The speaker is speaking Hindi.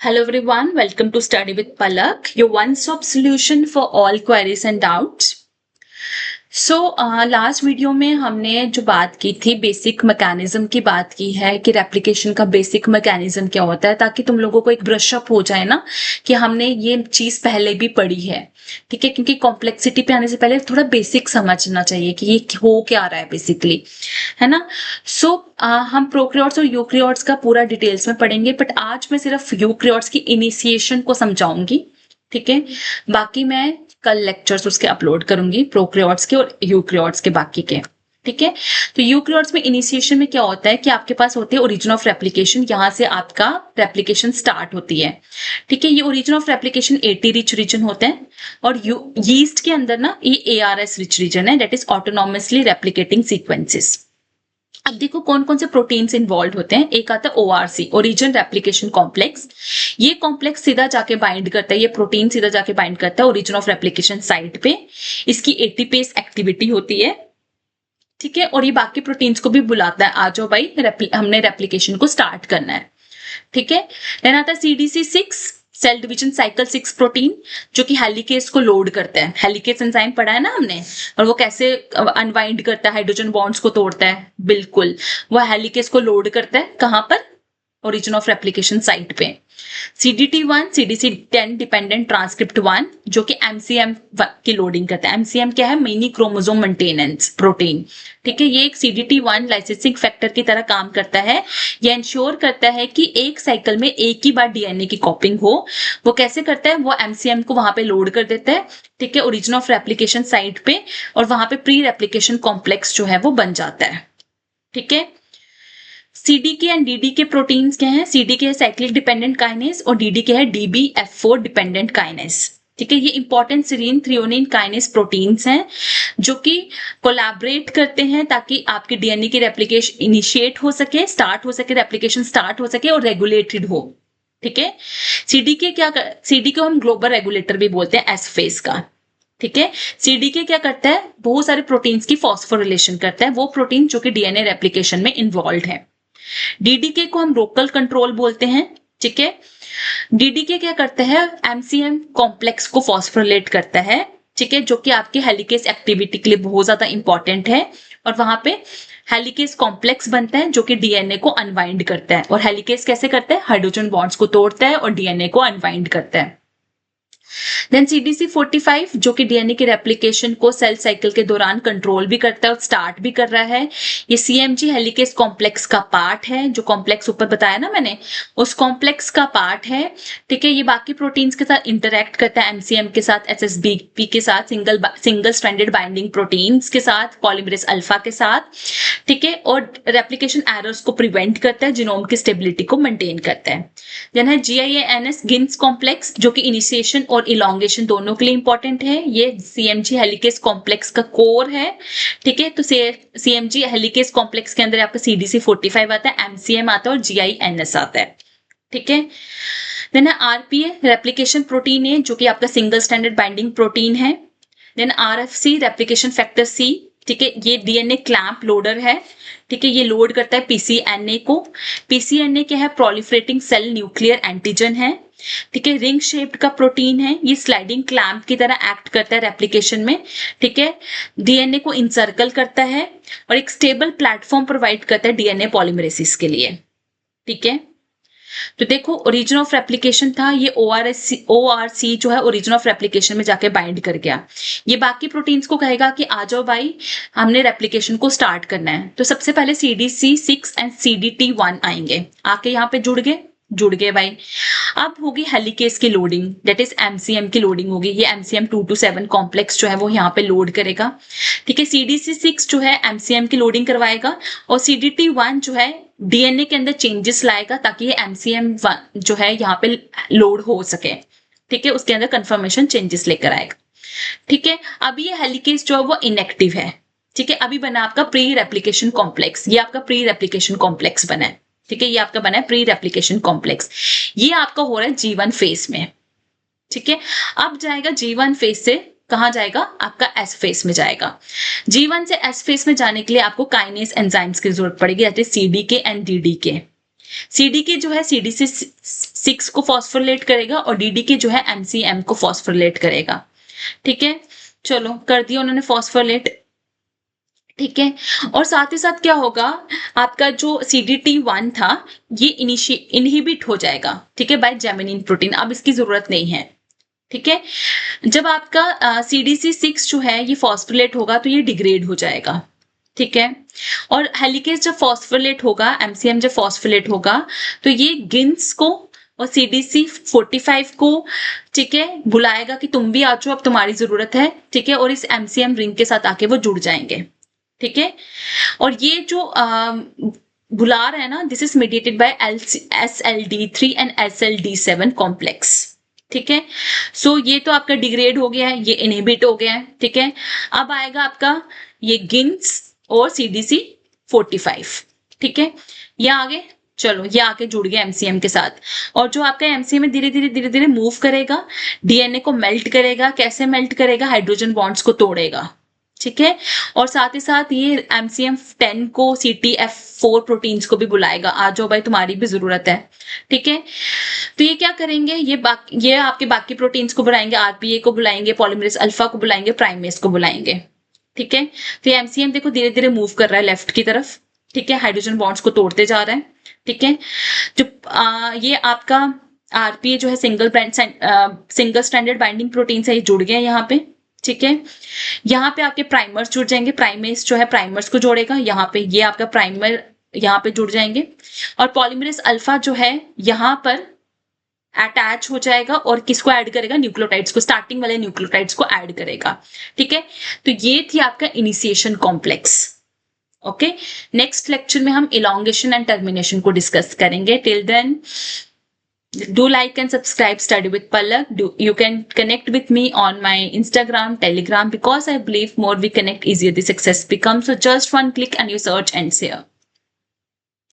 Hello everyone, welcome to Study with Palak, your one-stop solution for all queries and doubts. Last video में हमने जो बात की थी बेसिक मैकेनिज्म की बात की है कि रेप्लिकेशन का बेसिक मैकेनिज्म क्या होता है, ताकि तुम लोगों को एक ब्रश अप हो जाए ना कि हमने ये चीज पहले भी पढ़ी है। ठीक है, क्योंकि कॉम्प्लेक्सिटी पे आने से पहले थोड़ा बेसिक समझना चाहिए कि ये हो क्या रहा है बेसिकली, है ना। हम प्रोकैरियोट्स और यूकैरियोट्स का पूरा डिटेल्स में पढ़ेंगे, बट आज मैं सिर्फ यूकैरियोट्स की इनिशिएशन को समझाऊंगी। ठीक है, बाकी मैं कल लेक्चर्स उसके अपलोड करूंगी प्रोकैरियोट्स के और यूकैरियोट्स के बाकी के। ठीक है, तो यूकैरियोट्स में इनिशिएशन में क्या होता है कि आपके पास होते हैं ओरिजिन ऑफ रेप्लिकेशन, यहां से आपका रेप्लिकेशन स्टार्ट होती है। ठीक है, ये origin of replication eighty rich region होते हैं, और यीस्ट के अंदर ना ये ARS रिच रीजन है, that is autonomously replicating sequences. अब देखो कौन कौन से प्रोटीन्स इन्वॉल्व होते हैं। एक आता है ORC, ओरिजिन रेप्लिकेशन कॉम्प्लेक्स। ये कॉम्प्लेक्स सीधा जाके बाइंड करता है, ये प्रोटीन सीधा जाके बाइंड करता है ओरिजिन ऑफ रेप्लिकेशन साइट पे। इसकी एटीपेस एक्टिविटी होती है। ठीक है, और ये बाकी प्रोटीन्स को भी बुलाता है, आ जाओ भाई हमने रेप्लिकेशन को स्टार्ट करना है। ठीक है, देन आता है CDC6, cell division cycle 6 protein, जो कि हेलिकेस को लोड करता है। हेलिकेस एंजाइम पढ़ा है ना हमने, और वो कैसे अनवाइंड करता है, हाइड्रोजन बॉन्ड्स को तोड़ता है। बिल्कुल, वो हेलिकेस को लोड करता है कहां पर, ओरिजिन ऑफ रेप्लिकेशन साइट पे। CDT1, CDC10 डिपेंडेंट ट्रांसक्रिप्ट 1, जो कि MCM की लोडिंग करता है। MCM क्या है, मिनी क्रोमोसोम मेंटेनेंस प्रोटीन। ठीक है, ये एक CDT1 लाइसेसिंग फैक्टर की तरह काम करता है। ये इंश्योर करता है कि एक साइकिल में एक ही बार DNA की कॉपिंग हो। वो कैसे करता है, वो MCM को वहां पे लोड कर देता है। ठीक है, ओरिजिन ऑफ रेप्लिकेशन साइट पे, और वहां पे प्री रेप्लिकेशन कॉम्प्लेक्स जो है वो बन जाता है। ठीक है, CDK एंड DDK प्रोटीन्स क्या है, CDK है साइक्लिक डिपेंडेंट काइनेस, और DDK है DBF4 डिपेंडेंट काइनेस। ठीक है, ये important serine threonine kinase proteins हैं, जो कि कोलैबोरेट करते हैं ताकि आपके DNA की रेप्लिकेशन इनिशिएट हो सके, स्टार्ट हो सके, रेप्लिकेशन स्टार्ट हो सके और रेगुलेटेड हो। ठीक है, CD को हम ग्लोबल रेगुलेटर भी बोलते हैं, एस फेज का। ठीक है, CDK क्या करता है, बहुत सारे प्रोटीन्स की फॉस्फोरिलेशन करता है, वो प्रोटीन जो कि DNA रेप्लिकेशन में इन्वॉल्व है। DDK को हम लोकल कंट्रोल बोलते हैं। ठीक है, DDK क्या करता है, MCM कॉम्प्लेक्स को फॉस्फोरिलेट करता है। ठीक है, जो कि आपके हेलिकेस एक्टिविटी के लिए बहुत ज्यादा इंपॉर्टेंट है, और वहां पे हेलिकेस कॉम्प्लेक्स बनता है जो कि DNA को अनवाइंड करता है। और हेलिकेस कैसे करता है, हाइड्रोजन बॉन्ड्स को तोड़ता है और DNA को अनवाइंड करता है। देन CDC45, जो कि DNA के रेप्लिकेशन को सेल साइकिल के दौरान कंट्रोल भी करता है और स्टार्ट भी कर रहा है। ये CMG हेलिकेस कॉम्प्लेक्स का पार्ट है, जो कॉम्प्लेक्स ऊपर बताया ना मैंने, उस कॉम्प्लेक्स का पार्ट है। ठीक है, ये बाकी प्रोटीन्स के साथ इंटरेक्ट करता है, MCM के साथ, SSBP के साथ, सिंगल स्ट्रैंडेड बाइंडिंग प्रोटीन्स के साथ, पॉलीमरेज अल्फा के साथ। ठीक है, और रेप्लिकेशन एरर्स को प्रिवेंट करता है, जीनोम की स्टेबिलिटी को मेंटेन करता है। देन है GIANS गिन्स कॉम्प्लेक्स, जो कि इनिशिएशन और इलॉन्गेशन दोनों के लिए इंपॉर्टेंट है। ये CMG हेलिकेस कॉम्प्लेक्स का कोर है। ठीक है, तो CMG हेलिकेस कॉम्प्लेक्स के अंदर आपका CDC45 आता है, MCM आता है और GINS आता है। ठीक है, देन है RPA, रेप्लिकेशन प्रोटीन है, जो कि आपका सिंगल स्टैंडर्ड बाइंडिंग प्रोटीन है। Then RFC, replication factor C। ठीक है, ये DNA क्लैंप लोडर है। ठीक है, ये लोड करता है PCNA को। PCNA क्या है, प्रोलिफरेटिंग सेल न्यूक्लियर एंटीजन है। ठीक है, रिंग शेप्ड का प्रोटीन है, ये स्लाइडिंग क्लैंप की तरह एक्ट करता है रेप्लिकेशन में। ठीक है, DNA को इंसर्कल करता है और एक स्टेबल प्लेटफॉर्म प्रोवाइड करता है DNA पॉलीमरेसिस के लिए। ठीक है, तो देखो ओरिजिन ऑफ रेप्लिकेशन था, ये ORC जो है ओरिजिन ऑफ रेप्लिकेशन में जाके बाइंड कर गया। ये बाकी प्रोटीन्स को कहेगा कि आ जाओ भाई, हमने रेप्लिकेशन को स्टार्ट करना है। तो सबसे पहले CDC6 एंड CDT1 आएंगे, आके यहाँ पे जुड़ गए भाई। अब होगी हेलिकेस की लोडिंग, दैट इज MCM की लोडिंग होगी। ये MCM 2 to 7 कॉम्प्लेक्स जो है वो यहाँ पे लोड करेगा। ठीक है, CDC6 जो है MCM की लोडिंग करवाएगा, और CDT1 जो है DNA के अंदर चेंजेस लाएगा ताकि ये MCM जो है यहाँ पे लोड हो सके। ठीक है, उसके अंदर कंफर्मेशन चेंजेस लेकर आएगा। ठीक है, अभी ये हेलिकेस जो है वो इनएक्टिव है। ठीक है, अभी बना आपका प्री रेप्लिकेशन कॉम्प्लेक्स, ये आपका प्री रेप्लिकेशन कॉम्प्लेक्स बना है। ठीक है, ये आपका बना है प्री रेप्लिकेशन कॉम्प्लेक्स, ये आपका हो रहा है G1 फेज में। ठीक है, अब जाएगा G1 फेज से कहां जाएगा, आपका S फेज में जाएगा। G1 से S फेज में जाने के लिए आपको काइनेस एंजाइम्स की जरूरत पड़ेगी, that is CDK and DDK। CDK जो है CDC6 को फॉस्फोरिलेट करेगा और DDK जो है MCM को फॉस्फोरिलेट करेगा। ठीक है, चलो कर दिया उन्होंने फॉस्फोरिलेट। ठीक है, और साथ ही साथ क्या होगा, आपका जो CDT1 था ये इनहिबिट हो जाएगा, ठीक है, बाय जेमिनिन प्रोटीन, अब इसकी जरूरत नहीं है। ठीक है, जब आपका CDC6 जो है ये फॉस्फोरिलेट होगा तो ये डिग्रेड हो जाएगा। ठीक है, और हेलिकेज जब फॉस्फोरिलेट होगा, MCM जब फॉस्फोरिलेट होगा तो ये गिन्स को और CDC45 को, ठीक है, बुलाएगा कि तुम भी आ जाओ, अब तुम्हारी जरूरत है। ठीक है, और इस MCM रिंग के साथ आके वो जुड़ जाएंगे। ठीक है, और ये जो बुला रहा है ना, this is mediated bye SLD3 and SLD7 complex. ठीक है, सो ये तो आपका डिग्रेड हो गया है, ये इनहिबिट हो गया है। ठीक है, अब आएगा आपका ये गिन्स और CDC45। ठीक है, ये आगे, चलो ये आके जुड़ गया MCM के साथ, और जो आपका MCM धीरे धीरे मूव करेगा, DNA को मेल्ट करेगा। कैसे मेल्ट करेगा, हाइड्रोजन बॉन्ड्स को तोड़ेगा। ठीक है, और साथ ही साथ ये MCM10 को CTF4 प्रोटीन्स को भी बुलाएगा, आ जाओ भाई तुम्हारी भी जरूरत है। ठीक है, तो ये क्या करेंगे, ये आपके बाकी प्रोटीन्स को बुलाएंगे, RPA को बुलाएंगे, पॉलीमरेज अल्फा को बुलाएंगे, प्राइमेस को बुलाएंगे। ठीक है, तो ये MCM देखो धीरे धीरे मूव कर रहा है लेफ्ट की तरफ। ठीक है, हाइड्रोजन बॉन्ड्स को तोड़ते जा रहा है। ठीक है, जो ये आपका RPA जो है सिंगल स्ट्रैंडेड बाइंडिंग प्रोटीन से जुड़ गया यहाँ पे। ठीक है, यहाँ पे आपके प्राइमर्स जुड़ जाएंगे, प्राइमेस जो है प्राइमर्स को जोड़ेगा, यहाँ पे ये आपका प्राइमर यहाँ पे जुड़ जाएंगे, और पॉलीमरेज अल्फा जो है यहाँ पर अटैच हो जाएगा और किसको ऐड करेगा, न्यूक्लियोटाइड्स को, स्टार्टिंग वाले न्यूक्लियोटाइड्स को ऐड करेगा। ठीक है, तो ये थी आपका initiation complex. Okay, next lecture में हम इलॉन्गेशन एंड टर्मिनेशन को डिस्कस करेंगे। Till then do like and subscribe Study with Palak. You can connect with me on my Instagram, Telegram, because I believe more we connect, easier the success becomes. So just one click and you search and share.